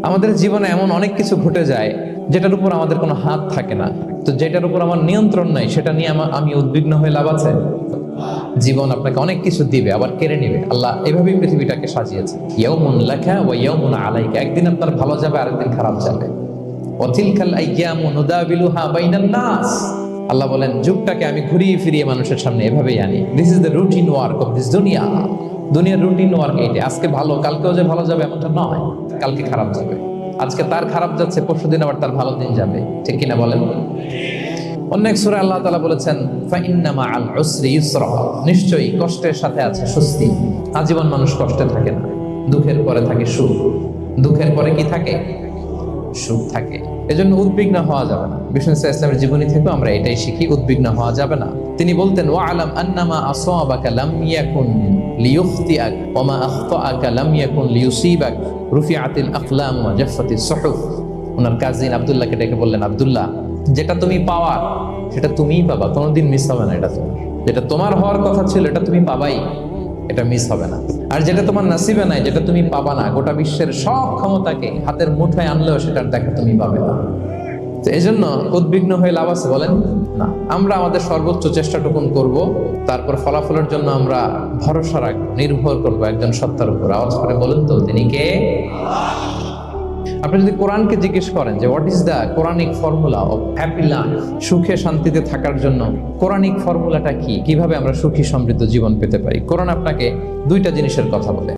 আমাদের জীবনে এমন অনেক কিছু ঘটে যায় যেটার উপর আমাদের কোনো হাত থাকে না। তো যেটার উপর আমার নিয়ন্ত্রণ নাই সেটা নিয়ে আমি উদ্বিগ্ন হয়ে লাভ আছে? জীবন আপনাকে অনেক কিছু দিবে, আবার কেড়ে নিবে। আল্লাহ এভাবেই পৃথিবীটাকে সাজিয়েছে। ইয়াউমুন লাকা ওয়া ইয়াউমুন আলাইকা, একদিন আপনার ভালো যাবে, আরেকদিন খারাপ যাবে। ওয়া তিলকাল আইয়ামু নুদাবিলুহা বাইনান নাস, আল্লাহ বলেন যুগটাকে আমি ঘুরিয়ে ফিরিয়ে মানুষের সামনে এভাবেই আনি। This is the routine work of this দুনিয়া। দুনিয়ার রুটিন ওয়ার্ক এইটা। আজকে ভালো, কালকেও যে ভালো যাবে এমনটা নয়, কালকে খারাপ যাবে। আজকে তার খারাপ যাচ্ছে, পরশুদিন আবার তার ভালো দিন যাবে। ঠিক কিনা বলেন? অন্য এক সূরায় আল্লাহ তাআলা বলেছেন ফাইন্না মাআল উসরি ইউসরা, নিশ্চয়ই কষ্টের সাথে আছে স্বস্তি। আজীবন মানুষ কষ্টে থাকে না, দুঃখের পরে থাকে সুখ। দুঃখের পরে কি থাকে? সুখ থাকে। এজন্য উদ্বিগ্ন হওয়া যাবে না। বিষ্ণু ইসলামের জীবনী থেকেও আমরা এটাই শিখি, উদ্বিগ্ন হওয়া যাবে না। তিনি বলতেন ওয়ালাম আন্নামা আসাবাকা লাম ইয়াকুন লিয়ুখতিআক ওয়া মা আখতাআকা লাম ইয়াকুন লিয়ুসিবাক রুফিআতিল আকলাম ওয়া জাফফাতিস সুহুফ। ওনার কাজিন আব্দুল্লাহকে ডেকে বললেন, আব্দুল্লাহ, যেটা তুমি পাওয়ার সেটা তুমিই পাবা, কোনোদিন মিস হবে না। এটা তোমার, যেটা তোমার হওয়ার কথা ছিল এটা তুমি পাবাই, এটা মিস হবে না। আর যেটা তোমার নসিবে নাই, যেটা তুমি পাবা না, গোটা বিশ্বের সব ক্ষমতাকে হাতের মুঠোয় আনলেও সেটার দেখা তুমি পাবে না। তো এই জন্য উদ্বিগ্ন হয়ে লাভ আছে বলেন? না। আমরা আমাদের সর্বোচ্চ চেষ্টাটুকুন করব, তারপর ফলাফলের জন্য আমরা ভরসা রাখবো, নির্ভর করবো একজন সত্তার উপর। আওয়াজ করে বলেন তো, তিনি কে? আপনি যদি কোরআনকে জিজ্ঞেস করেন যে what is the Quranic formula of happy life, সুখে শান্তিতে থাকার জন্য কোরআনিক ফর্মুলাটা কি, কিভাবে আমরা সুখী সমৃদ্ধ জীবন পেতে পারি, কোরআন আপনাকে দুইটা জিনিসের কথা বলে।